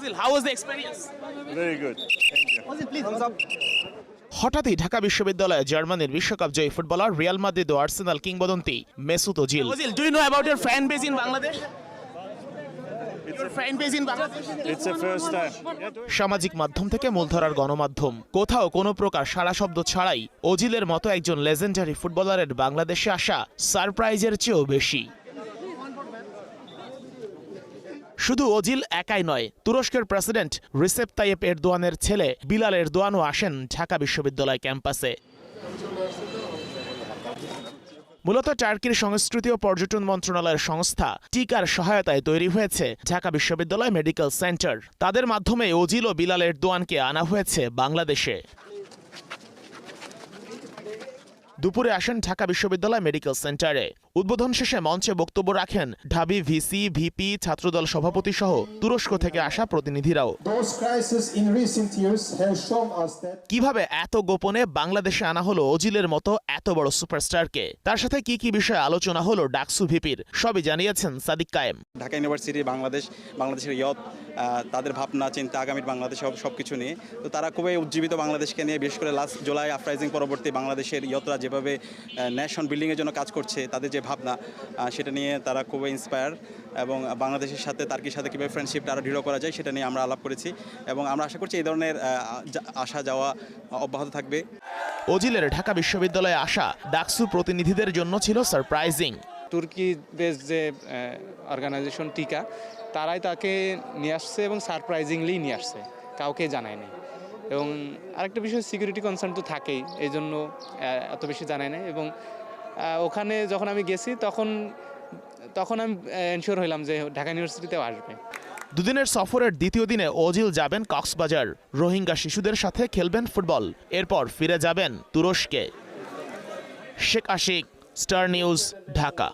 Ozil, how was the experience? Very good. Thank you. Ozil, please, thumbs up. হঠাৎই ঢাকা বিশ্ববিদ্যালয়ে জার্মানির বিশ্বকাপ জয়ী footballer Real Madrid ও Arsenal কিংবদন্তি Mesut Ozil. Ozil, do you know about your fan base in Bangladesh? Your fan base in Bangladesh? It's the first time. সামাজিক মাধ্যম থেকে মূলধারার গণমাধ্যম কোথাও কোনো প্রকার সাড়া শব্দ ছাড়াই ওজিলের মতো একজন লেজেন্ডারি ফুটবলারের বাংলাদেশে আসা সারপ্রাইজের চেয়েও বেশি। শুধু ওজিল একাই নয়, তুরস্কের প্রেসিডেন্ট রিসেপ তাইয়েপ এরদোয়ানের ছেলে বিলাল এরদোয়ানও আসেন ঢাকা বিশ্ববিদ্যালয় ক্যাম্পাসে। মূলত টার্কির সংস্কৃতি ও পর্যটন মন্ত্রণালয়ের সংস্থা টিকার সহায়তায় তৈরি হয়েছে ঢাকা বিশ্ববিদ্যালয় মেডিকেল সেন্টার। তাদের মাধ্যমে ওজিল ও বিলাল এরদোয়ানকে আনা হয়েছে বাংলাদেশে। দুপুরে আসেন ঢাকা বিশ্ববিদ্যালয় মেডিকেল সেন্টারে। উদ্বোধন শেষে মঞ্চে বক্তব্য রাখেন ঢাবি ভিসি, ভিপি, ছাত্রদল সভাপতি সহ তুরস্ক থেকে আসা প্রতিনিধিরাও। কিভাবে এত গোপনে বাংলাদেশে আনা হলো ওজিলের মতো এত বড় সুপারস্টারকে, তার সাথে কি কি বিষয়ে আলোচনা হলো ডাকসু ভিপির, সবই জানিয়েছেন সাদিক কায়েম। ঢাকা ইউনিভার্সিটি বাংলাদেশের ইয়ত, তাদের ভাবনা চিন্তা আগামীর বাংলাদেশ সবকিছু নিয়ে, তো তারা খুবই উজ্জীবিত বাংলাদেশকে নিয়ে। বিশেষ করে লাস্ট জুলাই আপরাইজিং পরবর্তী বাংলাদেশের ইয়তরা যেভাবে ন্যাশন বিল্ডিংয়ের জন্য কাজ করছে, তাদের যে ভাবনা সেটা নিয়ে তারা খুবই ইন্সপায়ার, এবং বাংলাদেশের সাথে তার্কির সাথে কীভাবে ফ্রেন্ডশিপটা আরও দৃঢ় করা যায় সেটা নিয়ে আমরা আলাপ করেছি, এবং আমরা আশা করছি এই ধরনের আসা যাওয়া অব্যাহত থাকবে। ওজিলের ঢাকা বিশ্ববিদ্যালয়ে আসা ডাকসু প্রতিনিধিদের জন্য ছিল সারপ্রাইজিং। তুর্কি বেস যে অর্গানাইজেশন টিকা, তারাই তাকে নিয়ে আসছে এবং সারপ্রাইজিংলি নিয়ে আসছে, কাউকে জানায়নি। এবং আরেকটা বিষয়, সিকিউরিটি কনসার্ন তো থাকেই, এই জন্য এত বেশি জানায় না। এবং ওখানে যখন আমি গেছি তখন আমি এনশিওর হইলাম যে ঢাকা ইউনিভার্সিটিতেও আসবে। দুদিনের সফরের দ্বিতীয় দিনে ওজিল যাবেন কক্সবাজার, রোহিঙ্গা শিশুদের সাথে খেলবেন ফুটবল, এরপর ফিরে যাবেন তুরস্কে। Sheikh Ashik, star news, Dhaka.